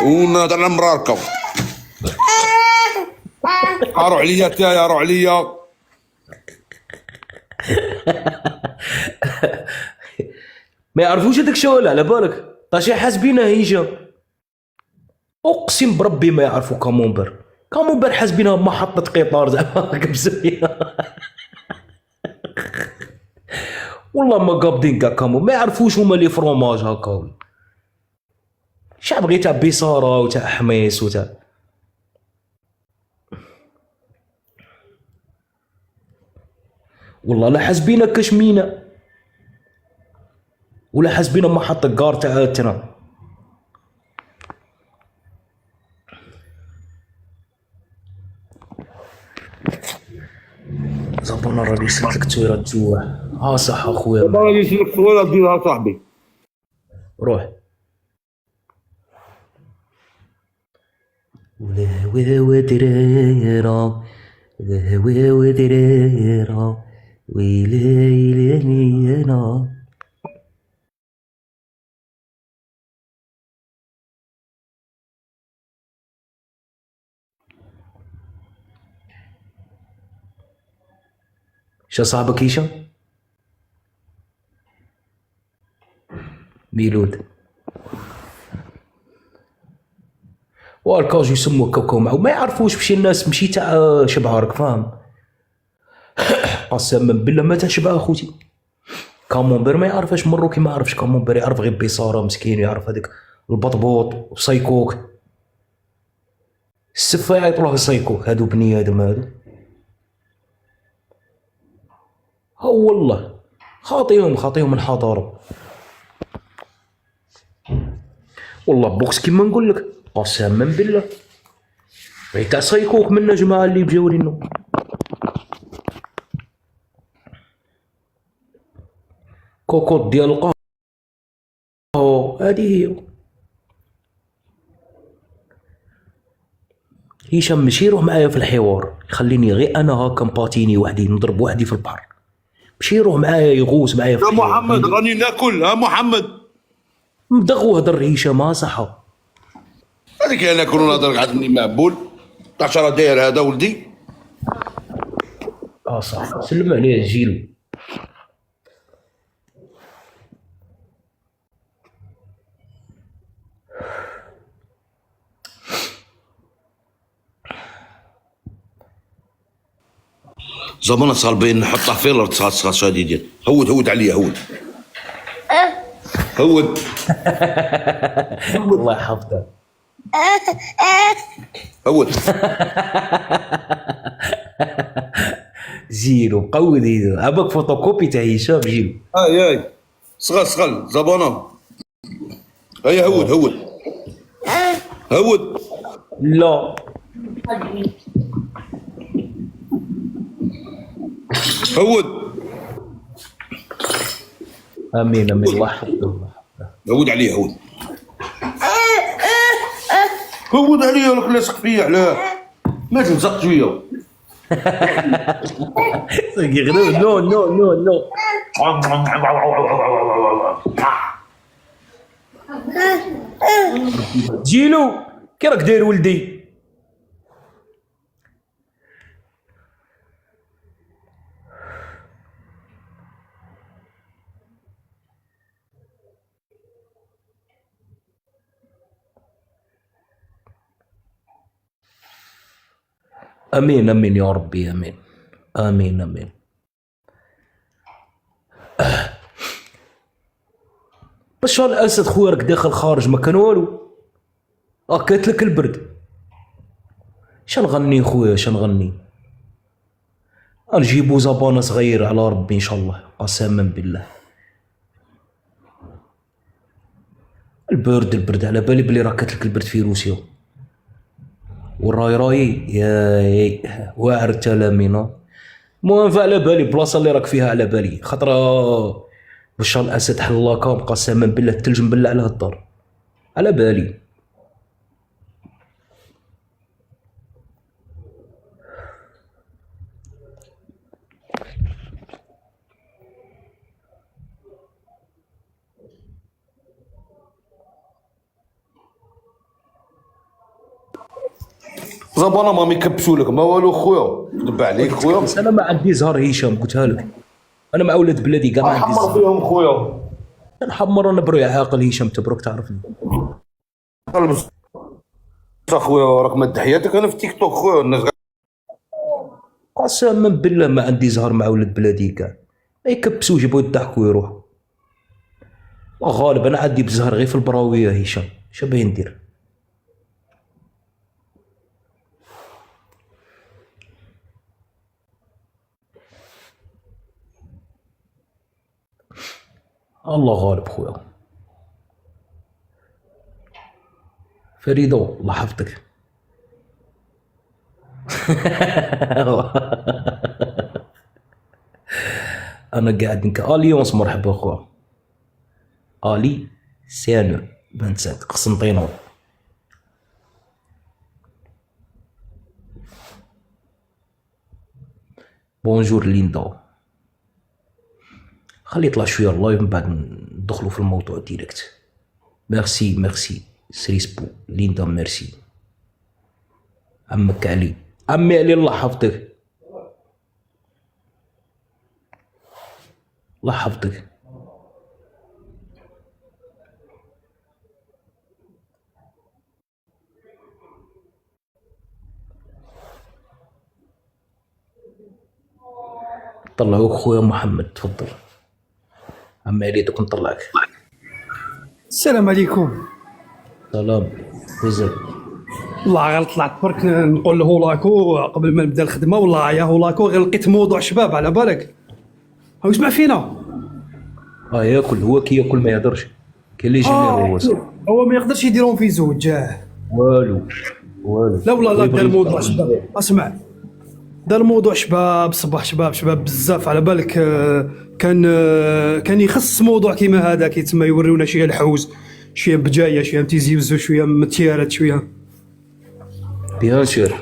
ونهضر على مراكب. قاروا عليا تايا، قاروا عليا. ما يعرفوش هذاك الشوال على بالك، طاشي حاسبينه هيجا. اقسم بربي ما يعرفوا كامونبر. كامونبر حاسبينها محطة قطار زعما كبسويه. والله ما قابضين كاع كامون، ما يعرفوش هما لي فروماج هكا. شعب غير تاع بيصاره وتاع حميص وتاع. والله لا حاسبينها كشمينه ولا حاسبينها محطة كار تاع الترام. زبون راني سلت لك تصويره تجوع. ها صح اخويا. دابا غادي نسلك الصويره ديرها صاحبي. روح. ولا ودريرة ولا ودريرة ويلي انا. شا صاحبك هشام؟ ميلود والكاج يسموه كوكو معه، ما يعرفوش بشي الناس مشي تاع شبه راك فاهم. قسما بالله ما تاع شبه اخوتي. كامونبير ما يعرفش مروكي، ما يعرفش كامونبير، يعرف غير بيصاره مسكين، يعرف هذاك البطبوط وسايكوك. السفه يعيطوا له سايكوك، هادو بني ادم هادو. ها والله خاطيهم الحضاره. والله بوكس كيما نقول لك قسما بالله غير تاع سايكوك من الجماعه اللي بجاو لينا. كوكوط ديال القهوه هذه هي. هشام ماشي يروح معايا في الحوار، يخليني غير انا هاكا مباتيني وحدي نضرب وحدي في البحر. ماشي يروح معايا يغوص معايا في يا الحوار. محمد راني ناكل. ها محمد مدغ وهضر هشام ما صحة. هذيك انا ناكل ونهضر قعدني معبول. 10 داير هذا ولدي. صح، سلم عليه جيلو. زمان صالبين نحطه في الارض صغار شديدين. هود عليا هود. هود. الله يحفظه. هود. جيلو قود ايدو، عباك فوتوكوبي تاع هشام جيلو. هاي صغال زبانه. هيا هود. هود. لا هود. امين الله يحفظه. هود عليه هود. هود عليه راك لاصق فيا علاه ما تلزق شويه. نو جيلو كي راك داير ولدي؟ امين يا ربي امين. بشار الاسد خويا راك داخل خارج ما كان والو، كاتلك البرد. شنغني خويا شنغني؟ نجيبو زبانه صغير على ربي ان شاء الله قسما بالله. البرد على بالي بلي راه كاتلك البرد في روسيا. والراي يا واعر تلامينا. المهم على بالي بلاصه اللي راك فيها على بالي، خاطر بشار الاسد حلاكم قسما بالله الثلج مبلع على الدار على بالي. الزبانه ما يكبسوا لك ما والو خويا، تبع عليك خويا. بس انا ما عندي زهر هشام، قلتها لك. انا مع ولاد بلادي كاع ما عندي حمر زهر. فيهم خويا. نحمر انا بروح عاقل هشام، تبروك تعرفني. قلبس اخويا راك مد حياتك. انا في تيك توك خويا الناس قسما بالله ما عندي زهر مع ولاد بلادي كاع، ما يكبسوش يبغوا يضحكوا ويروحوا. غالب انا عندي بزهر غير في البراويه هشام، اش باغي ندير؟ الله غالب خويا. فريدو الله يحفظك. انا قاعد اليونس. مرحبا خويا الي سانو 25 قسنطينة. بونجور ليندا. خلي يطلع شويه اللايف من بعد ندخلوا في الموضوع ديريكت. ميرسي سريسبو ليندا ميرسي. عمك علي، عمي علي الله يحفظك. الله يحفظك. طلعوك خويا محمد، تفضل. عمي علي دوك نطلعك. السلام عليكم. سلام وزير. والله غير طلعت برك نقول له لاكو قبل ما نبدا الخدمه. والله يا هولاكو غير لقيت موضوع شباب على بالك. هاو اسمع فينا. ياكل، هو كي ياكل ما يهدرش. كاين اللي يجي هو هو ما يقدرش يديرهم في زوج. والو. لا والله لا، دار موضوع شباب. اسمع، دار موضوع شباب صباح شباب بزاف على بالك. كان يخص موضوع كيما هذا كي تما يوريونا شويه الحوز، شويه بجايه، شويه متيزيوزو، شويه متيارات، شويه بيان سور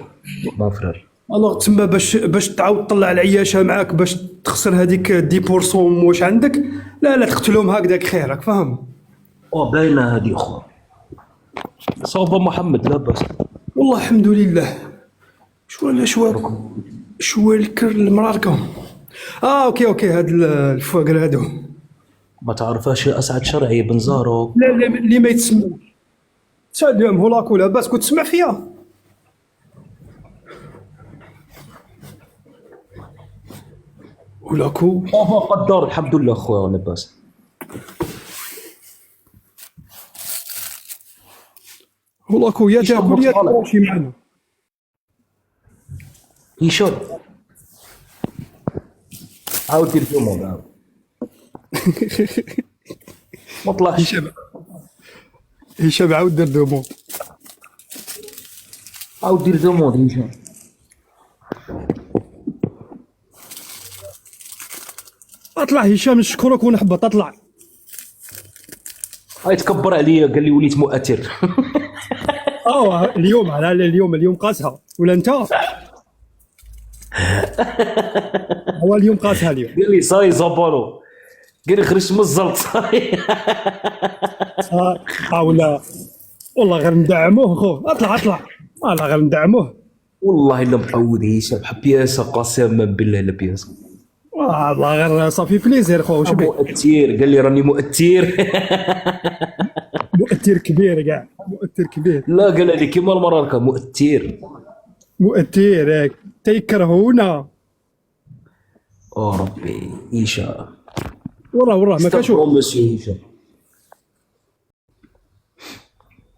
ما فرار. الوغ تما باش تعاود تطلع العياشه معاك، باش تخسر هذيك 10% واش عندك. لا تقتلهم هكذاك خير، راك فاهم. باينه هذه اخويا. صوبه محمد لاباس والله الحمد لله. شو الكر المراركه. اوكي هاد الفواقر هادو ما تعرفاش اسعد شرعي بن زارو. لا اللي ما يتسمعش. سلام هولاكو لاباس، كنت تسمع فيا. هولاكو قدر الحمد لله خويا لاباس. هولاكو يا تاكل يا تمشي معنا. هشام عاود دير دوموند عاود. ما طلعش. هشام عاود دير دوموند. عاود دير دوموند هشام. اطلع هشام نشكرك ونحبط. اطلع. هاي تكبر عليا قال لي وليت مؤثر. اليوم على اليوم قاسها ولا انت؟ هو اليوم قاسها اليوم. قال لي صاي زبرو، قال لي خرجت من الزلط صاي. ولا والله غير ندعموه خو. اطلع والله غير ندعموه. والله الا مقود هشام حبياسه قسما بالله لبياسه. والله غير صافي بليزير خو. واش بك مؤثر؟ قال لي راني مؤثر. مؤثر كبير كاع، مؤثر كبير. لا قال لي كيما المراركه مؤثر هيك تيكرهونا. ربي هشام. والله ما كنشوف. مسيو هشام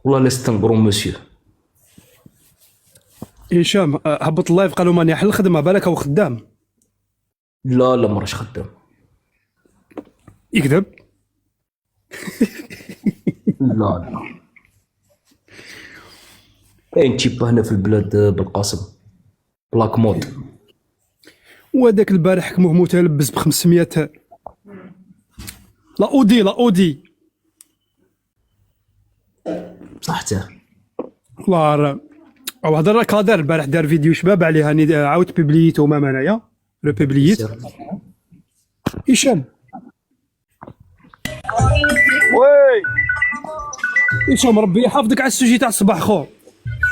والله لا استنقروا مسيو هشام. هبط اللايف قالوا ماني حل الخدمه بالك هو خدام. لا ما راش خدام. يكذب. لا كاين تيبا هنا في البلاد بالقاسم بلاك مود. وهذاك البارح حكموه متلبس ب 500. لا اودي صحته. والله او هذا كادر البارح دار فيديو شباب عليه، هاني عاود بيبليتو ما انايا ريبيبليت. هشام هشام ربي يحفظك على السوجي تاع الصباح خو.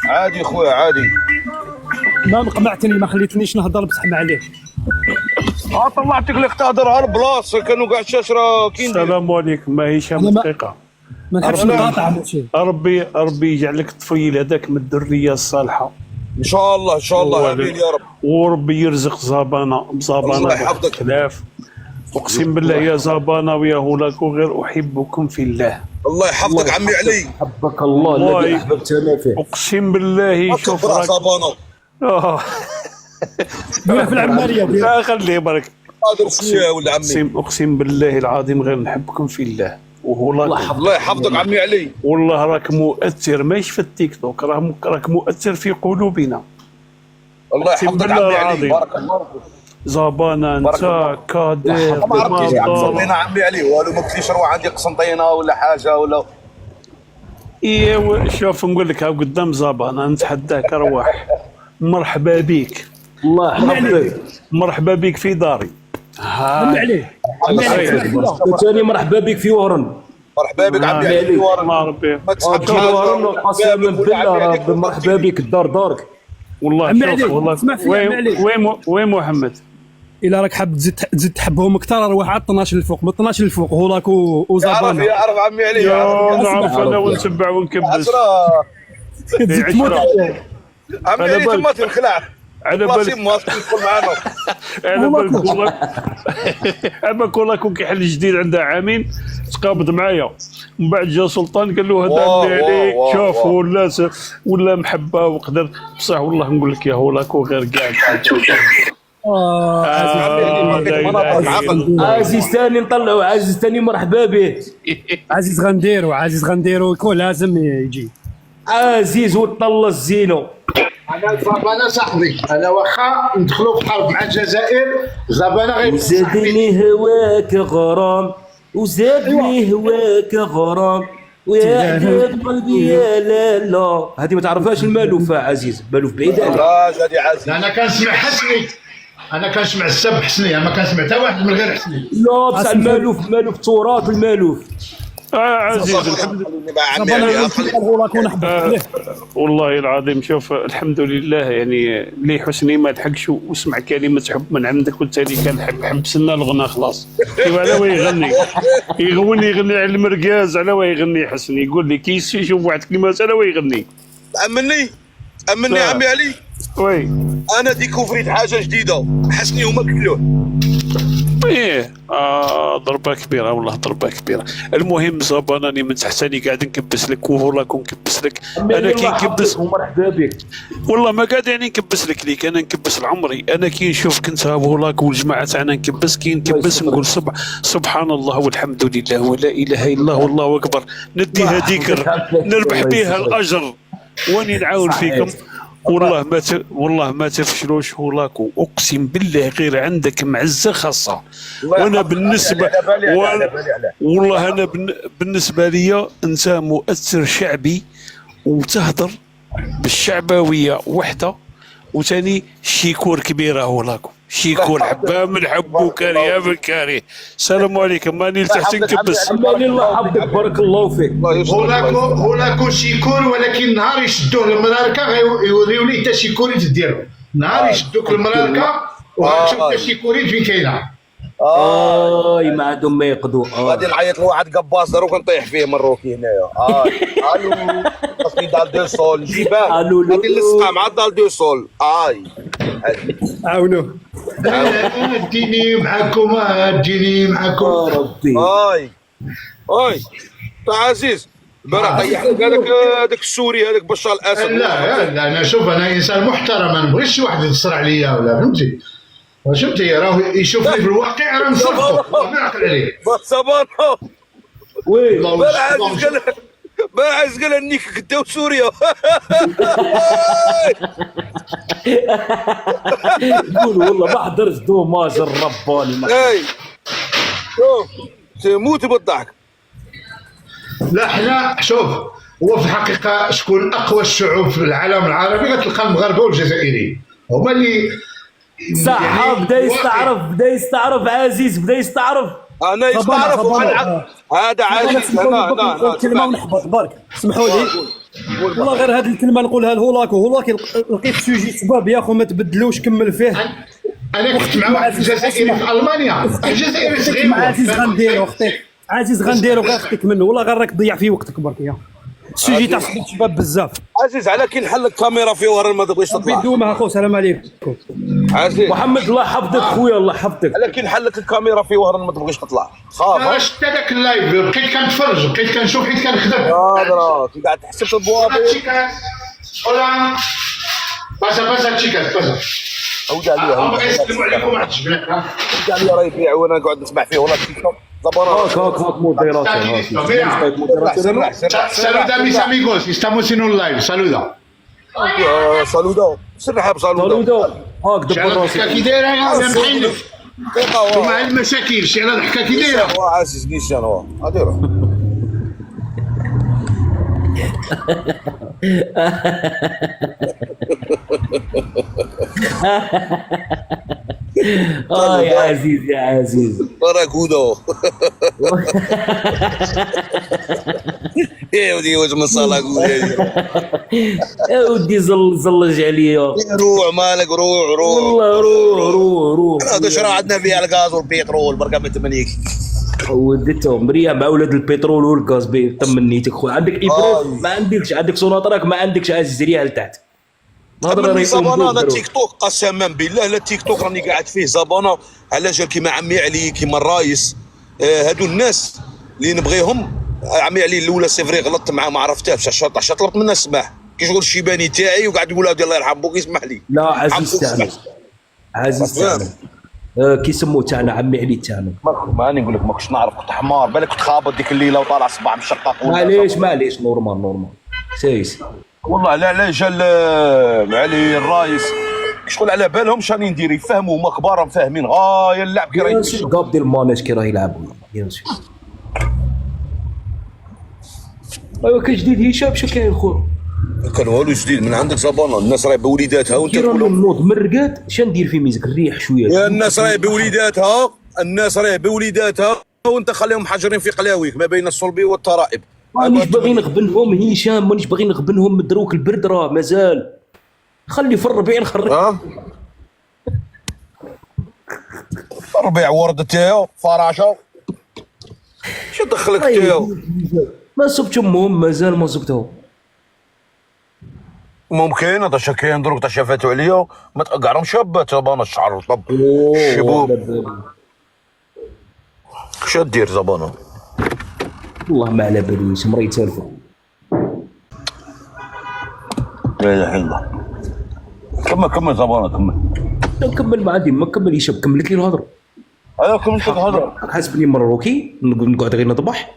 عادي خويا عادي. ما مقمعتني، ما خليتنيش نهضر بصح عليك. طلعتك لك تهضر هالبلاصه كانوا كاع الشاشره كاين. السلام عليكم. ما هيش أنا ما- دقيقه. ما نحبش نقاطع ماشي. ربي يجعلك الطفيل هذاك من الذريه الصالحه ان شاء الله ان شاء الله، امين يا رب. وربي يرزق زبانه الله يحفظك. بخلاف. اقسم بالله يا زبانه ويا هولاكو غير احبكم في الله. الله يحفظك عمي علي. حبك الله الذي والله. احببتنا فيه. اقسم بالله شوف تكبر راك. صابانه آه. ديرها في العماريه ديال. لا خليه برك. قادر شويه يا ولد عمي. اقسم بالله العظيم غير نحبكم في الله وهولاكو. الله يحفظك عمي علي. والله راك مؤثر ماشي في التيك توك، راك مؤثر في قلوبنا. الله يحفظك بالله عمي علي، العظيم. بارك الله فيك. زبانه انت كادر ما عرفتش بمطار. قسنطينه عمي علي والو، ما قلتليش روح عندي قسنطينه ولا حاجه ولا. ايوا شوف نقول لك ها قدام زبانه نتحداك ارواح. مرحبا بك، الله يحفظك. مرحبا بك في داري. عمي عليه. عمي عليه. ثاني مرحبا بك في ورن. مرحبا بك عمي علي. ما ربي. ما تسحبش في ورن حاجه. قسما بالله راه مرحبا بك الدار دارك. والله عمي شوف عليك، والله اسمع فيا عمي عليك. وين محمد؟ الا راك حاب تزيد تحبهم اكثر روح على 12 الفوق، من 12 الفوق هولاك يعرف وزبانه. يعرف عمي علي. يا يعرف. نعرف انا ونتبع ونكبس. عشرة. تزيد تموت عليه. عمي علي ثم تنخلع. على بلاصي بالك ماسك يدخل معنا. على بالك والله. اما كون كيحل جديد عنده عامين تقابض معايا، ومن بعد جا سلطان قال له واه، هذا اللي عليك واه، شوف واه. ولا محبه وقدر بصح والله نقول لك يا هولاكو غير كاع. عزيز ثاني نطلعوا عزيز ثاني مرحبا به. عزيز غنديرو يكون لازم يجي. عزيز وطل الزينو. انا زبانه صاحبي، انا واخا ندخلوا في حرب مع الجزائر زبانه غير وزادني هواك غرام، وزادني هواك غرام، ويا حبيب قلبي يا لالا. هذه ما تعرفهاش المالوفه عزيز، مالوف بعيد عليك. جادي عزيز. انا كنسمع حسني، انا كنسمع السب حسني، انا ما كنسمع حتى واحد من غير حسني. لا بصح المالوف تراث المالوف. عزيز الحمد عمي علي هولاك ونحبط عليه. والله العظيم. شوف الحمد لله يعني لي حسني ما لحقش وسمع كلمه حب من عندك والتالي كان حبسنا الغنى خلاص. كيف على وين يغني يغني على المركاز، على وين يغني حسني يقول لي كي يشوف واحد كلمات على وين يغني. امني عمي علي. وي انا ديكوفريت حاجه جديده، حسني هما كلوه. ايه ضربه كبيره والله ضربه كبيره. المهم زبان راني من تحت راني قاعد نكبس لك ولا نكبس لك. انا كي نكبس ومرحبا بك. والله ما قاعد يعني نكبس لك انا نكبس لعمري. انا كي نشوف كنت هاولاك والجماعه تاعنا نكبس، كي نكبس نقول سبحان الله والحمد لله ولا اله الا الله والله اكبر. نديها ذكر نربح بها الاجر واني نعاون فيكم. والله ما تفشلوش هولاكو، اقسم بالله غير عندك معزه خاصه. وانا بالنسبه والله انا بالنسبه لي انت مؤثر شعبي وتهضر بالشعبويه وحده، وثاني شيكور كبيره هولاكو، شيكور حباه من حب وكاريه من كاريه. السلام عليكم ماني لتحت نكبس. ماني الله حفظك بارك الله فيك. هولاكو شيكور، ولكن نهار يشدوه المراركه غيوريو ليه حتى شيكوريت ديالو. نهار يشدوك المراركه وغتشوف حتى شيكوريت فين كاينه. ما عندهم ما يقضوا. غادي نعيط لواحد قباص دروك نطيح فيه من روكي هنايا. الو خاصني دال دو سول جيبان. غادي نلصقها مع دال دو سول. عاونوه. اديني معاكم، اديني معاكم. ربي اي تا عزيز البارح طيح لك هذاك السوري هذاك بشار الاسد. لا انا شوف انا انسان محترم، ما نبغيش واحد ينصر عليا ولا فهمتي. شفتي راه يشوفني في الواقع راه نصرفو ما نعقل عليه. صباح وي بارح عزيز قال انك كداو سوريا. يقول والله ما حضرت دوماج الرباني. اي شوف تموت بالضحك. لا حنا شوف، هو في الحقيقه شكون اقوى الشعوب في العالم العربي؟ غتلقى المغاربه والجزائريين هما اللي صح. بدا يستعرف عزيز، بدا يستعرف. انا يستعرف هذا عزيز. كلمه ونحبط برك، اسمحوا لي. والله غير هذه الكلمه نقولها لهولاكو. هولاكي لقيت سوجي شباب يا اخو ما تبدلوش، كمل فيه. انا كنت مع واحد الجزائري في المانيا، الجزائري صغير مع عزيز غنديرو اختي، عزيز غنديرو غير اختك منه، والله غير راك تضيع فيه وقتك برك يا السوجي تاع الشباب بزاف. عزيز على كي نحل الكاميرا في ورا ما تبغيش تطلع. بدومها اخو السلام عليكم. عزيز محمد الله يحفظك خويا، الله يحفظك. على كي نحل لك الكاميرا في ورا ما تبغيش تطلع. خاف. انا شفت هذاك اللايف، بقيت كنتفرج، بقيت كنشوف حيت كنخدم. هضره كي قاعد تحسب البوابه. ولا باسا تشيكاس باسا. عود عليا. هم يسلموا عليكم واحد الجبلات. عود عليا راه يبيع وانا قاعد نسمع فيه والله تيك توك. هاك موديراتور. Saluda a mis amigos, estamos en un live, saluda. صالودا سرحب صالودا. صالودا هاك دبر الضحكه راسك. كي دايره يا محلف ومع المشاكل شي على ضحكه كي دايره. هو عزيز نيشان هو هاديرو. يا عزيز يا عزيز. باراكودو. يا ودي واش من صالاكودا. يا ودي زلج عليا. روح مالك روح والله روح. هذا شرا عندنا فيها الغاز والبيترول برقه من 8. وديتهم مريا مع ولاد البترول والغاز طمنيتك خويا. عندك ابريق ما عندكش، عندك سوناطراك ما عندكش، عزيز ريال لتحت. هذا زبانه هذا تيك توك قسما بالله لا تيك توك راني قاعد فيه زبانه على جال كيما عمي علي كيما الرايس. هادو الناس اللي نبغيهم. عمي علي الاولى سيفري غلطت معاه ما عرفتهاش عشان طلبت منه السماح كي شغل الشيباني تاعي وقاعد يقول الله يرحم بوك يسمح لي. لا عزيز تاعنا، عزيز تاعنا كي سموه تاعنا عمي علي تاعنا. ما راني نقول لك ما كنتش نعرف كنت حمار بالك كنت خابط ديك الليله وطالع صباع مشقق. معليش نورمال سايس. والله لا جال علي الرايس شغل على بالهم شاني ندير يفهموا هما كبار فاهمين غايه اللعب كي راهي يمشي قاب ديال الماناج كي راه يلعبوا يمشي. ايوا كاين جديد هشام شو كاين خويا؟ كان والو جديد من عندك زبانه الناس راهي بوليداتها وانت كي راني نوض من الرقاد شنو ندير في ميزك الريح شويه. يا الناس راهي بوليداتها وانت خليهم حاجرين في قلاويك ما بين الصلبي والترائب. مانيش باغي نغبنهم هشام، مانيش باغي نغبنهم من دروك البرد راه مازال. خلي في الربيع نخرج. الربيع ورد تاعو فراشه شو دخلك تاعو. ما صبتش امهم مازال ما صبتهم. ممكن هذا شكاين دروك تشافاتو عليا ما تقعرهم شابات زبانه الشعر طب شبوب شو دير زبانه. والله ما على باليش مري تالفوا. لا اله الا الله. كمل زبانه كمل. نكمل ما عندي ما كمل هشام كملت لي الهضره. ايوا كملت الهضره. حاسبني مروكي نقعد غير نطبح.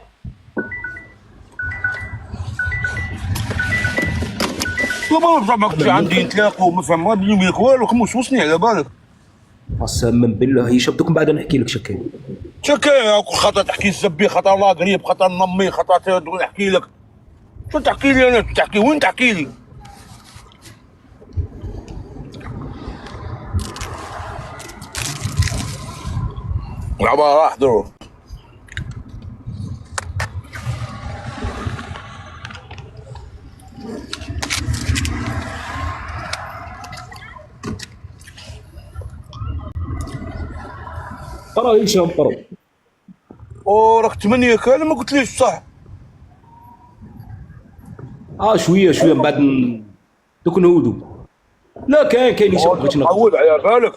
ما كنتش عندي نتلاقوا ما فهم ما بيني وبينك والو خمس وصني على بالك. قسما بالله هشام دوك من بعد نحكي لك شكاين. خطا تحكي الزبي خطا الله قريب خطا نمي خطا نحكي لك. شو تحكي لي انا تحكي وين تحكي لي. راح درو. قرا هشام قرا. راك 8 كان ما قلتليش صح. شويه من بعد دوك نهودو. لا كاين هشام بغيت نقول. مقود على بالك.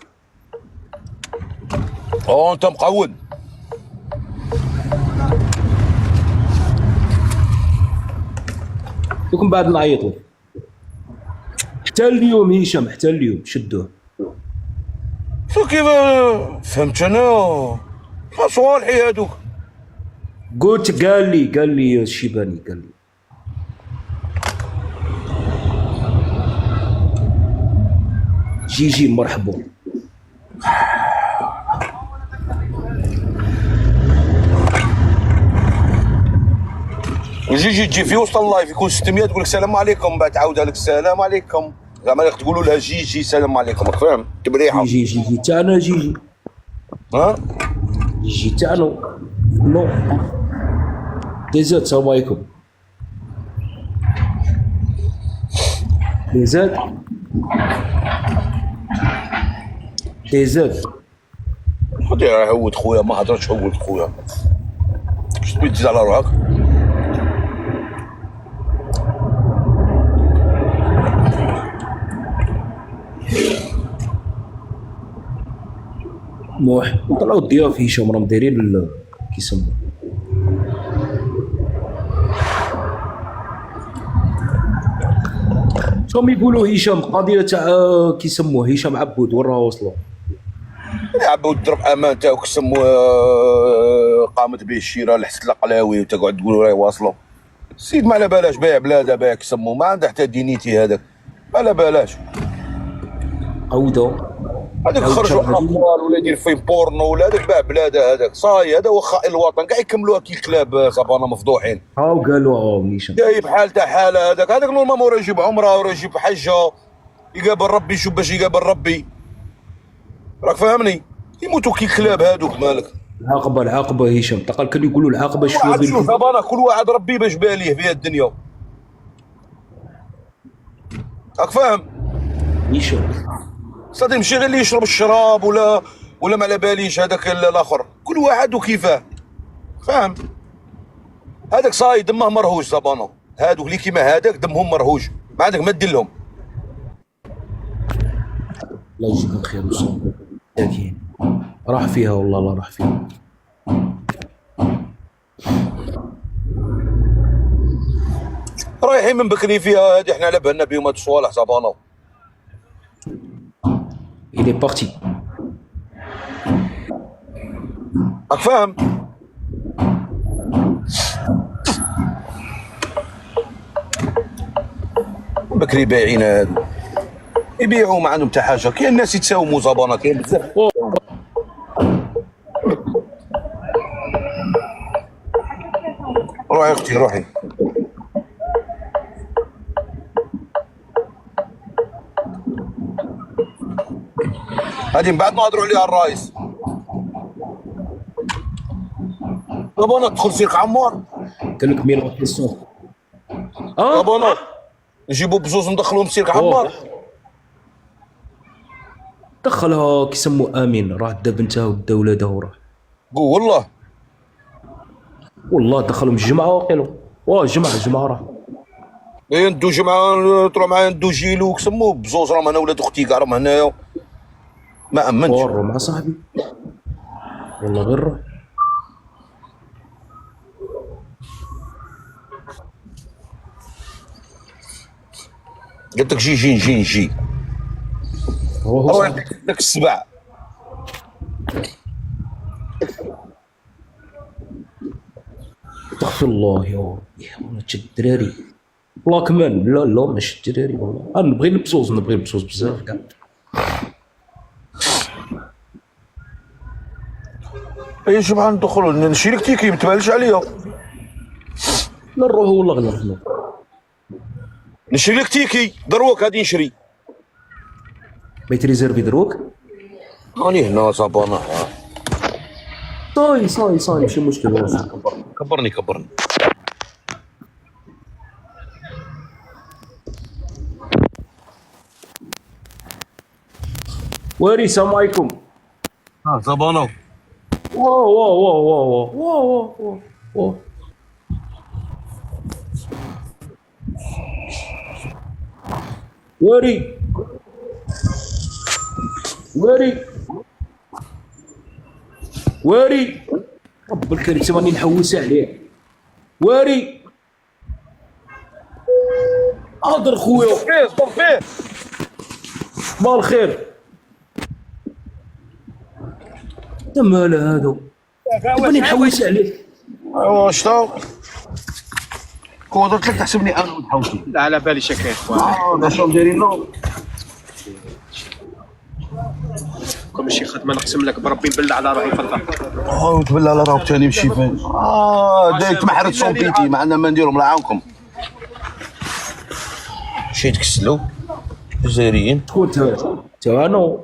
انت مقود. دوك من بعد نعيطوا. حتى اليوم هشام حتى اليوم شدوه. شو كيف فهمت انا صوالحي هادوك. قلت قال لي الشيباني قال لي جي مرحبا. جي تجي في وسط اللايف يكون 600 تقول لك السلام عليكم بعد تعاودها لك السلام عليكم زعما تقولوا لها جي السلام عليكم راك فاهم تبريحه. جي تاعنا جي جي تاعنا نو ديزات السلام عليكم. تيزاد تيزاد خدي راه هود خويا، ما هضرتش هود خويا. اش تبي تزيد على روحك؟ موح طلعوا الضياف هشام راهم دايرين كيسموا شنو يقولوا هشام قضيه تاع كيسموه هشام عبود وين راه وصلوا؟ يا عبود ضرب امان تاعو كسموه قامت به الشيره لحسن القلاوي وتقعد تقول راهي واصله. السيد ما على بالاش بايع بلاده بايع كسموه، ما عنده حتى دينيتي هذاك، ما على بالاش. عودوا هذاك خرجوا اطفال ولا يدير فيلم بورنو ولا هذاك باع بلاده هذاك صاي، هذا هو خائن الوطن كاع يكملوها كي كلاب صبانه مفضوحين. هاو قالوا هشام جايب حال تاع حاله هذاك نورمالمون راه يجيب عمره وراه يجيب حجه يقابل ربي، يشوف باش يقابل ربي، راك فاهمني؟ يموتوا كي كلاب هذوك مالك. العاقبه هشام تقال كانوا يقولوا العاقبه شويه واحد بين شوف صبانه كل واحد ربي باش باليه في الدنيا، راك فاهم؟ هشام صدق ماشي غير اللي يشرب الشراب ولا ما على باليش هذاك الاخر، كل واحد وكيفاه، فاهم؟ هذاك صاي دمه مرهوج صبانه، هذوك اللي كيما هذاك دمهم مرهوج، ما عندك ما دير لهم. الله يجزيك الخير وصال لكن راح فيها والله لا راح فيها. رايحين من بكري فيها هذه، احنا على بالنا بيوم هاد الصوالح صبانه. il est parti راك فاهم؟ بكري بايعين هادو يبيعوا ما عندهم حتى حاجه، كاين الناس يتساوموا صبانه، كاين بزاف. روحي اختي روحي. هادي من بعد ما هضروا عليها الرايس. صبانه تدخل سيرك عمار، قال لك ميل كيسون صبانه نجيبوا بزوز ندخلوهم سيرك عمار. دخلها كيسموا امين راه دا بنتها ودا ولادها وراه قول والله دخلهم الجمعه وقيلوا الجمعه راه ايه ندو جمعه تروح معايا ندو جيلو كسموه بزوز راهم انا ولاد اختي كاع راهم هنايا، ما امنتش. ورو مع صاحبي والله غير روح. قلت لك جي هو روح صاحبي. داك السبع. استغفر الله يا ربي هاد الدراري بلاك مان لا ماشي الدراري والله انا نبغي نبزوز بزاف كاع. اي جمعه ندخلوا نشري لك تيكي ما تبالش عليا، نروحوا والله غير نروحوا نشري لك تيكي دروك غادي نشري. بغيت ريزيرفي دروك راني هنا صبانه. صاي ماشي مشكل. كبرني واري السلام عليكم. صبانه واو واري رب الكريم راني نحوس عليه. واري هضر خويا فيه صباح الخير. مال هادو راني نحوس عليه. ايوا شتو كون درت لك تحسبني انا ونحوسي. لا على بالي شكيت شنو دايرين له كل شي خدمه نقسم لك بربي نبلع على روحي فضل. تبلع على راك ثاني مشي فين. دايك محرت صومبيتي ما عندنا ما نديرو الله يعاونكم. مشيت كسلو جزائريين. شكون تا انا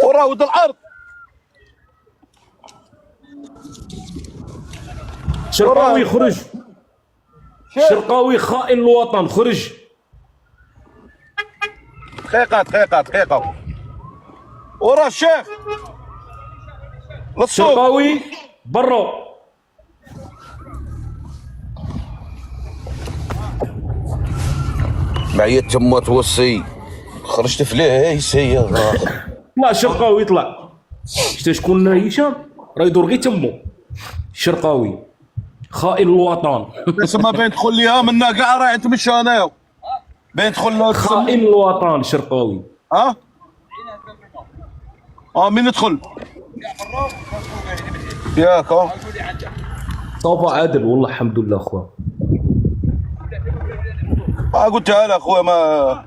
وراه ود الارض شرقاوي يخرج الشرقاوي خائن الوطن، خرج. دقيقة ورا الشيخ للسوق. الشرقاوي برا. بعيد تما توصي خرجت فليس هي. طلع الشرقاوي طلع. شتا شكون هشام؟ راه يدور غير تمو. الشرقاوي خائن الوطن. تسمى بين تدخل ليها منا كاع راه تمشى انايا بين تدخل خائن الوطن الشرقاوي. ها مين يدخل ياك صافا عادل والله الحمد لله خويا. قلتها لك خويا ما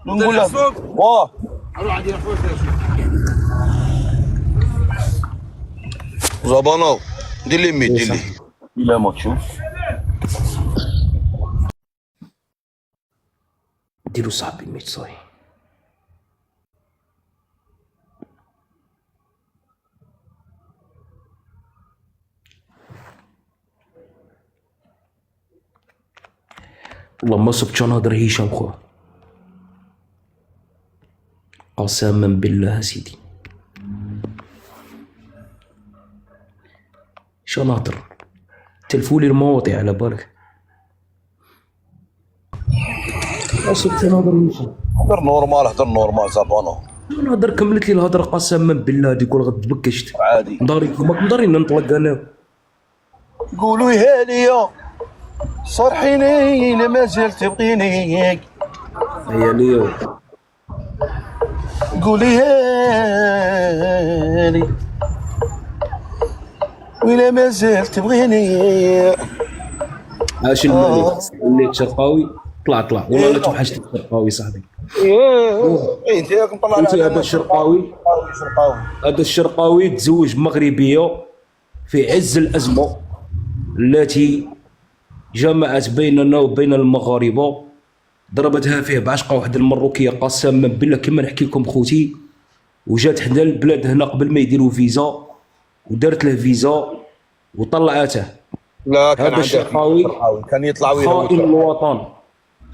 نقول لك واه زبانو دير لي ميت دير لي لا ما تشوف ديرو صاحبي ميت صاي. والله ما صبت شو نهضر هشام خويا، قسما بالله سيدي شو نهضر. تلفولي المواضيع على بالك. ما صبت شو نهضر هشام. هضر نورمال زبانو. نهضر كملت لي الهضره قسما بالله هادي يقول غد تبكشت عادي مداري ننطلق انا. قولوا يا ليا صرحيني ما زلت تبغيني هيا ليا قولي يا لي ولا ما زلت تبغيني. عاش الملك وليت شرقاوي. طلع والله لا توحشتك شرقاوي صاحبي. انت ياك مطلع انت هذا الشرقاوي هذا الشرقاوي تزوج مغربيه في عز الازمه التي جمعت بيننا وبين المغاربه. ضربتها فيه بعشقه واحده المروكيه قسما بالله كما نحكي لكم خوتي. وجات حدا البلاد هنا قبل ما يديروا فيزا ودارت له فيزا وطلعته. لا كان هذا الشرقاوي كان يطلع خائن الوطن.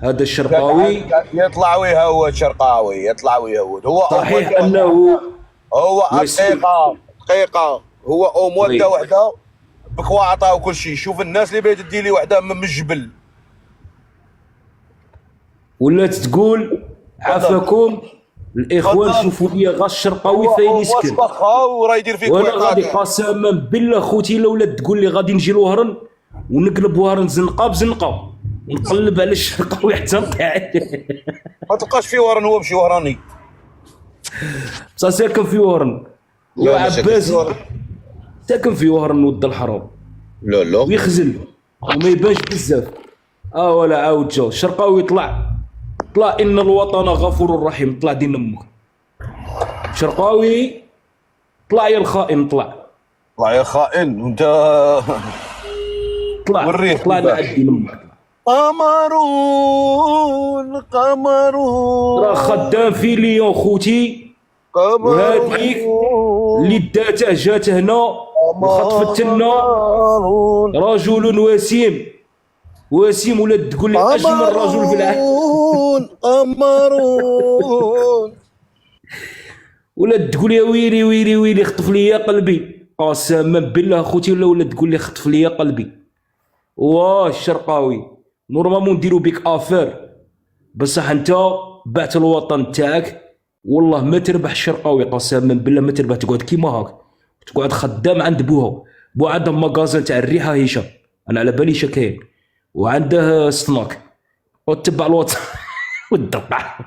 هذا الشرقاوي يطلع ويهود شرقاوي يطلع ويهود. هو صحيح انه هو دقيقة هو مودة وحده بكواعطة وكل شيء. شوف الناس اللي بغات تدير لي وحده من الجبل ولات تقول عافاكم الاخوان شوفوا لي غا الشرقاوي فين يسكن. وراه يدير فيك وانا غادي قسما بالله خوتي لولا تقول لي غادي نجي لوهران ونقلب وهران زنقه بزنقه ونقلب على الشرقاوي حتى نطيح. ما تلقاش في وهران هو ماشي وهراني بصح ساكن في وهران. وعباس ساكن في وهران ود الحرام. لا ويخزن وما يبانش بزاف. ولا عاود جا الشرقاوي طلع ان الوطن غفور رحيم. طلع دين امك شرقاوي. طلع يا الخائن طلع يا خائن وانت طلع لعد دين امك. قمرون راه خدام في ليون خوتي. وهذيك اللي داته جات هنا وخطفت لنا رجل وسيم ولا تقول لي اجمل رجل في العالم. قمرون ولا تقول يا ويلي خطف لي قلبي. قسما بالله خوتي ولا تقول لي خطف لي قلبي. الشرقاوي نورمالمون نديرو بيك افير بصح انت بعت الوطن تاعك. والله ما تربح الشرقاوي قسما بالله ما تربح. تقعد كيما هاك تقعد خدام عند بوها. بو عنده ماغازان تاع الريحه هشام انا على بالي شكاين وعنده سناك وتبع الوطن والدقع.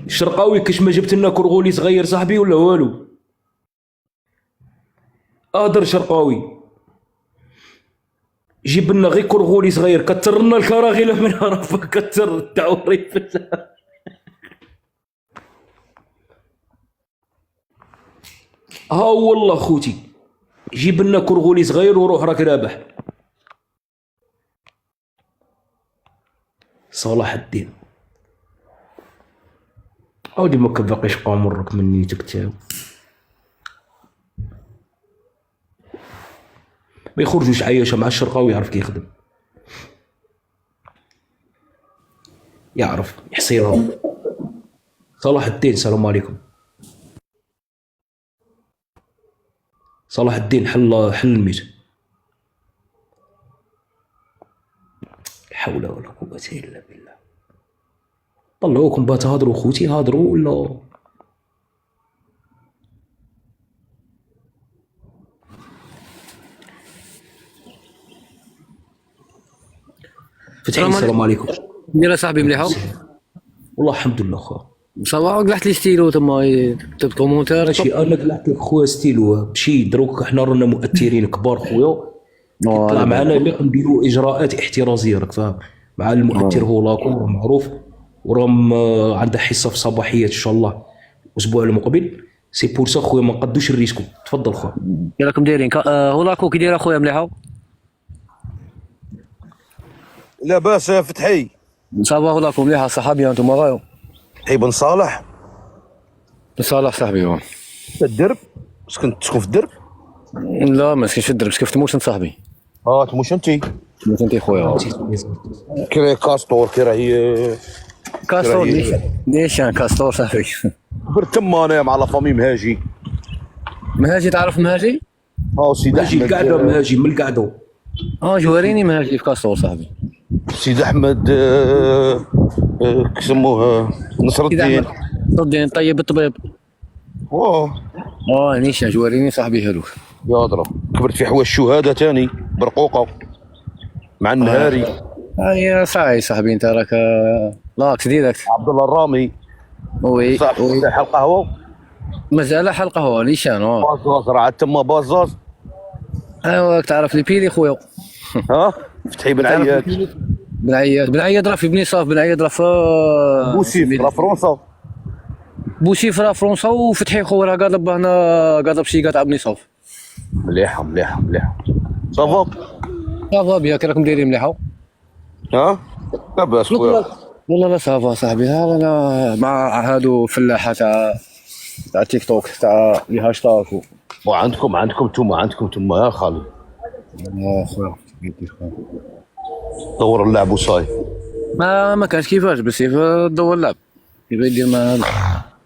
الشرقاوي كاش ما جبت لنا كرغولي صغير صاحبي ولا والو. اهدر شرقاوي جيب لنا غير كرغولي صغير. كتر لنا الكراغيله من عرفه كتر التعوري. والله خوتي جيب لنا كرغولي صغير وروح راك رابح. صلاح الدين اودي ما كبقيش قامرك مني تكتاب. ما يخرجوش عياشه مع الشرقاوي يعرف كي يخدم، يعرف يحصيلها. صلاح الدين السلام عليكم. صلاح الدين حل الميت. لا حول ولا قوة إلا بالله. طلعوكم باه تهضروا خوتي، هضروا ولا فتحي السلام عليكم. داير صاحبي مليحه والله الحمد لله خويا. صافا قلعت لي ستيلو تما كتبت كومونتير ماشي انا قلعت لك خويا ستيلو مشي دروك حنا رانا مؤثرين كبار خويا، طلع معنا اللي نديروا اجراءات احترازيه راك فاهم، مع المؤثر هو لاكو معروف، وراهم عنده حصه في صباحيه ان شاء الله الاسبوع المقبل، سي بور سا خويا ما نقدوش الريسكو. تفضل خويا. كي راكم دايرين هولاكو كي داير اخويا مليحه؟ لاباس يا فتحي؟ صافا هولاكو مليحه صحابي انتم غايو فتحي بن صالح صالح صاحبي هو الدرب، تسكن في الدرب؟ لا ما سكنش في الدرب، سكن في تموشن صاحبي. تموش انت انت خويا كي كاستور كي راهي كاستور نيشان كاستور صاحبي. برد تما انا مع لا فامي مهاجي. مهاجي تعرف مهاجي؟ سيدي مهاجي احمد القعده، مهاجي من القعده. جواريني مهاجي في كاستور صاحبي. سيدي احمد كسموه نصر الدين. نصر الدين طيب الطبيب. نيشان جواريني صاحبي هذوك. يا ضرب كبرت في حواش الشهاده تاني برقوقه مع النهاري. يا صاحبي صاحبي انت راك لاكس ديريكت. عبد الله الرامي وي حل قهوه مازال حل قهوه نيشان. بازاز راه تما بازاز. ايوا تعرف لي بيلي خويا. فتحي بن عياد. بن عياد راه في بني صاف، بن عياد راه في بوسيف راه فرنسا. بوسيف راه فرنسا، وفتحي خويا راه قاضب هنا قاضب شي قاطع بني صاف. مليحه صافا صافا بيا كي راكم دايرين مليحه. لاباس خويا والله لا صافا صاحبي. انا مع هادو فلاحه تاع تيك توك تاع لي هاشتاغ وعندكم نتوما يا خالي. خويا طور اللعب وصاي. ما كانش كيفاش بس دور اللعب يبغي يدير مع هذا.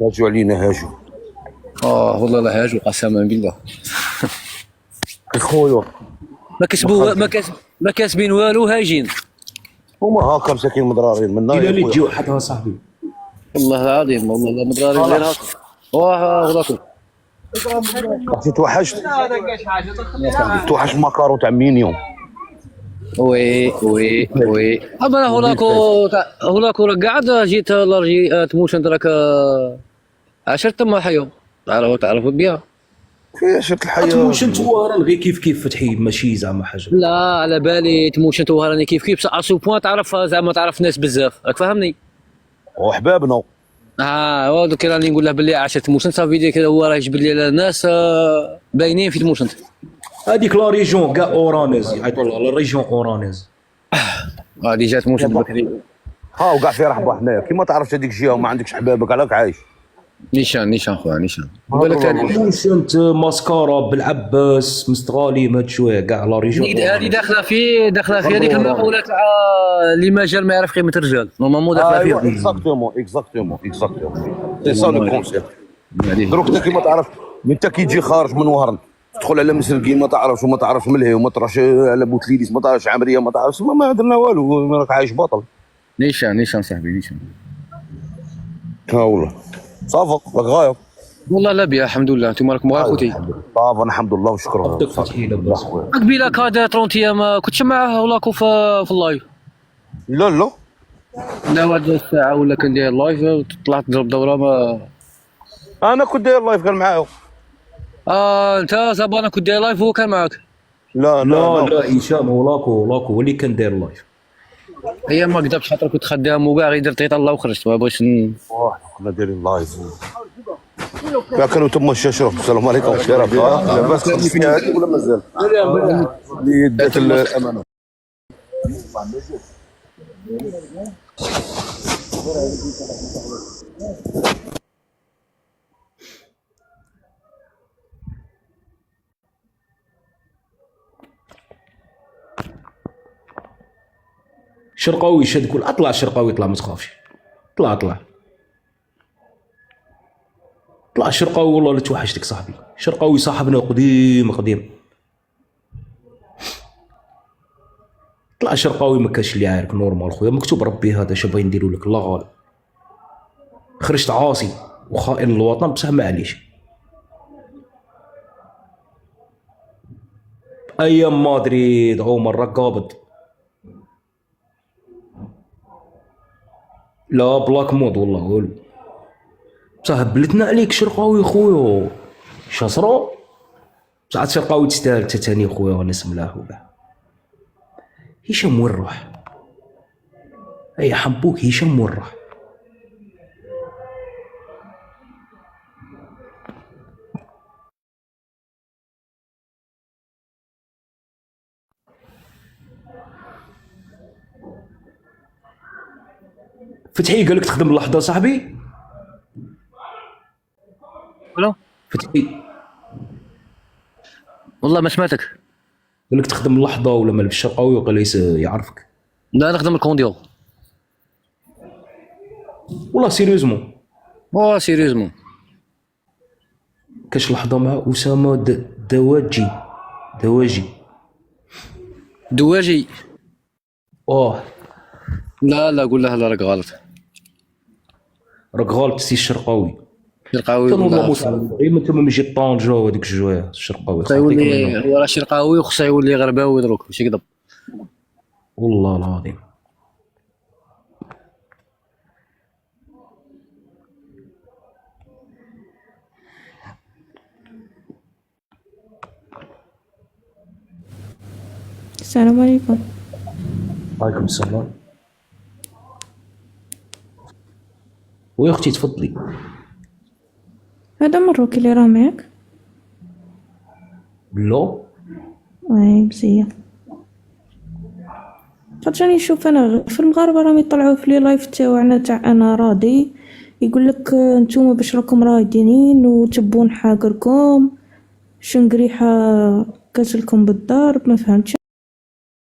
هاجوا علينا هاجوا. والله لا هاجوا قسما بالله. خويا ما كاسبين والو هاجين. هما هاكا مساكين مضرارين منا. الى اللي تجي وحدها صاحبي. والله العظيم والله لا مضرارين غير هاكا. هذاك توحشت مكارو تاع مينيون. وي اما هولاكو راك قاعد جيت لارجي تموشن راك 10 تما حيو تعرفوا بها. شفت الحياه تموشن توهران غير كيف فتحي ماشي زعما حاجه. لا على بالي تموشن توهران كيف بصح اسو بوان تعرف زعما تعرف ناس بزاف راك فاهمني. وحبابنا دوك راني نقول له باللي عاشت تموشن صافي ديك هو راه يجبد لي الناس باينين في تموشن. هذيك لا ريجون كاع اورانيز يعيطوا لها لا ريجون اورانيز. هذه جات تموشن بكري. وكاع في رحبه هنايا كيما تعرفش هذيك الجهه وما عندكش حبابك عليك عايش. نيشان خويا نيشان. نقول لك تموشنت ماسكارا بالعباس مستغالي هاد شويه كاع لا ريجون. هذه داخله في هذيك المقوله تاع اللي مجال ما يعرف قيمه الرجال نورمالمون داخله فيها. اكزاكتومون سي سا لو كونسيبت. دروك انت كيما تعرف انت كي تجي خارج من وهران تدخل على مسرقين ما تعرفش وما تعرفش ملهي وما تعرفش على بوتليديس ما تعرفش عمريه ما تعرفش ما درنا والو راك عايش بطل. نيشان صاحبي نيشان. والله صافا راك غايب. والله لا بيا الحمد لله. انتم راكم غايب خوتي. صافا الحمد لله وشكرا. عبدك فتحي لاباس. قبيله كاد 30 ايام كنت معاه ولاكو في اللايف. لا واحد الساعه ولا كان داير لايف طلعت ضرب دوره ما. انا كنت داير لايف كان معاه. انت زبانه كنت داير لايف هو كان معاك. لا هشام ولاكو هو اللي كان داير لايف. هي ما كذبش خاطر كنت خدام وكاع غير درت الله وخرجت ما بغيتش كنا دايرين لايف كانوا تما الشاشه. السلام عليكم شرف لاباس خدمت فيها هذه ولا مازال؟ اللي دات الامانه. شرقاوي شاد يقول اطلع شرقاوي طلع ما تخافش طلع طلع شرقاوي والله لا توحشتك صاحبي شرقاوي صاحبنا قديم طلع شرقاوي ما كاش اللي عارف نورمال خويا مكتوب ربي هذا شو باغي نديرو لك الله غالب خرجت عاصي وخائن للوطن بصح معليش ايام مدريد عمر راك قابض لا بلاك مود والله والو بصح بلتنا عليك شرقاوي خويا شصرو بصح شرقاوي تستاهل تاني خويا وناس ملاح وكاع هشام وين راح اي حبوك هشام وين راح فتحي قالك تخدم اللحظه صاحبي ولا فتحي والله ما سمعتك. قالك تخدم اللحظه ولا مال بالشرقاوي وقال ليس يعرفك لا نخدم الكونديو. والله سيريوزمون سيريوزمون. كاش لحظه مع اسامه دواجي. لا قول لها لا راك غلط. راك غالط سي الشرقاوي شرقاوي كان والله مسلم ديما انت ما جيت طنجه وهذيك الجوايه الشرقاوي خصها يولي هو راه شرقاوي وخصها يولي غرباوي دروك ماشي كذب والله العظيم. السلام عليكم. وعليكم السلام. ويا اختي تفضلي. هذا مروكي اللي راه معاك؟ لا واي مزيان. خاطر نشوف انا في المغاربه راهم يطلعوا في لي لايف تاعنا تاع انا راضي يقول لك نتوما باش راكم رايدين وتبون حاجركم شنقريحه كازلكم بالدار ما فهمتش